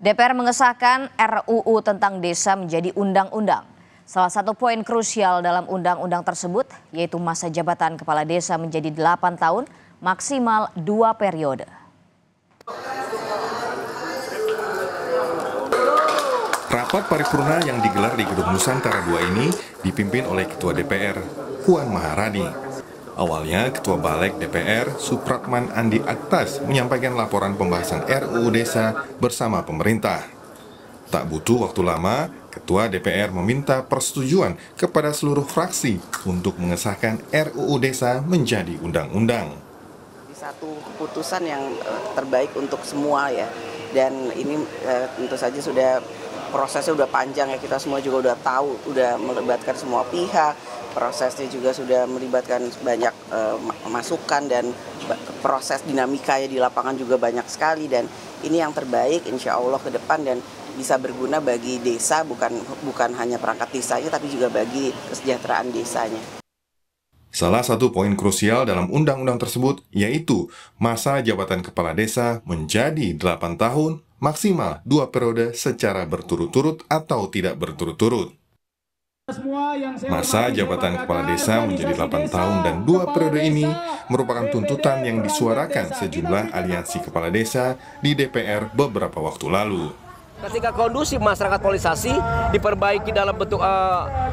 DPR mengesahkan RUU tentang desa menjadi undang-undang. Salah satu poin krusial dalam undang-undang tersebut yaitu masa jabatan kepala desa menjadi 8 tahun maksimal 2 periode. Rapat paripurna yang digelar di Gedung Nusantara II ini dipimpin oleh Ketua DPR, Puan Maharani. Awalnya, Ketua Balik DPR, Supratman Andi Aktas, menyampaikan laporan pembahasan RUU Desa bersama pemerintah. Tak butuh waktu lama, Ketua DPR meminta persetujuan kepada seluruh fraksi untuk mengesahkan RUU Desa menjadi undang-undang. Satu keputusan yang terbaik untuk semua ya, dan ini tentu saja prosesnya udah panjang ya, kita semua juga udah tahu, udah melibatkan semua pihak, prosesnya juga sudah melibatkan banyak masukan dan proses dinamika ya di lapangan juga banyak sekali, dan ini yang terbaik insya Allah ke depan dan bisa berguna bagi desa, bukan hanya perangkat desanya tapi juga bagi kesejahteraan desanya. Salah satu poin krusial dalam undang-undang tersebut yaitu masa jabatan kepala desa menjadi 8 tahun maksimal 2 periode secara berturut-turut atau tidak berturut-turut. Masa jabatan kepala desa menjadi 8 tahun dan 2 periode ini merupakan tuntutan yang disuarakan sejumlah aliansi kepala desa di DPR beberapa waktu lalu. Ketika kondusif masyarakat politisasi diperbaiki dalam bentuk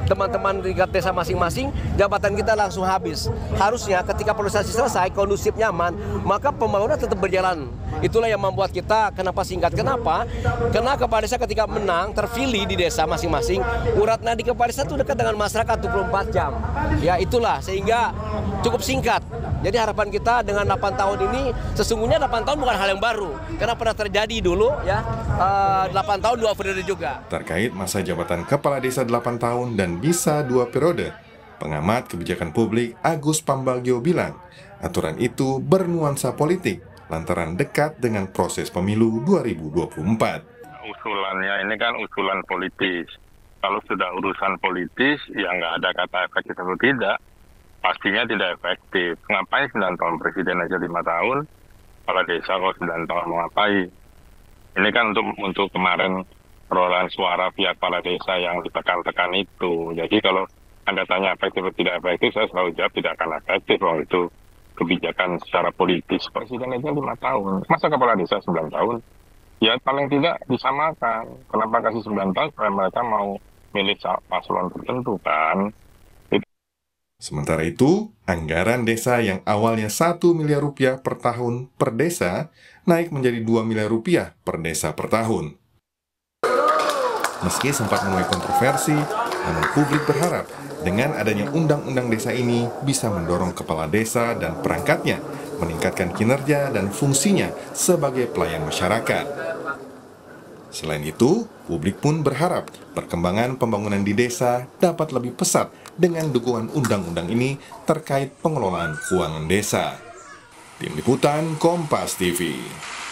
teman-teman di tingkat desa masing-masing, jabatan kita langsung habis. Harusnya ketika politisasi selesai, kondusif nyaman, maka pembangunan tetap berjalan. Itulah yang membuat kita, kenapa singkat? Kenapa? Karena kepala desa ketika menang, terpilih di desa masing-masing, urat nadi kepala desa itu dekat dengan masyarakat 24 jam. Ya itulah, sehingga cukup singkat. Jadi harapan kita dengan 8 tahun ini, sesungguhnya 8 tahun bukan hal yang baru. Karena pernah terjadi dulu ya, 8 tahun 2 periode juga. Terkait masa jabatan kepala desa 8 tahun dan bisa 2 periode, pengamat kebijakan publik Agus Pambagio bilang, aturan itu bernuansa politik lantaran dekat dengan proses pemilu 2024. Usulannya ini kan usulan politis. Kalau sudah urusan politis, ya nggak ada kata efektif atau tidak, pastinya tidak efektif. Ngapain 9 tahun presiden aja 5 tahun, kepala desa kalau 9 tahun mau ngapain? Ini kan untuk kemarin perolehan suara pihak kepala desa yang ditekan-tekan itu. Jadi kalau Anda tanya efektif atau tidak efektif, saya selalu jawab tidak akan efektif. Kalau itu kebijakan secara politis. Presiden aja 5 tahun. Masa kepala desa 9 tahun? Ya paling tidak disamakan. Kenapa kasih 9 tahun? Supaya mereka mau milih paslon tertentu kan. Sementara itu, anggaran desa yang awalnya 1 miliar rupiah per tahun per desa naik menjadi 2 miliar rupiah per desa per tahun. Meski sempat menuai kontroversi, namun publik berharap dengan adanya undang-undang desa ini bisa mendorong kepala desa dan perangkatnya meningkatkan kinerja dan fungsinya sebagai pelayan masyarakat. Selain itu, publik pun berharap perkembangan pembangunan di desa dapat lebih pesat dengan dukungan undang-undang ini terkait pengelolaan keuangan desa. Tim Liputan Kompas TV.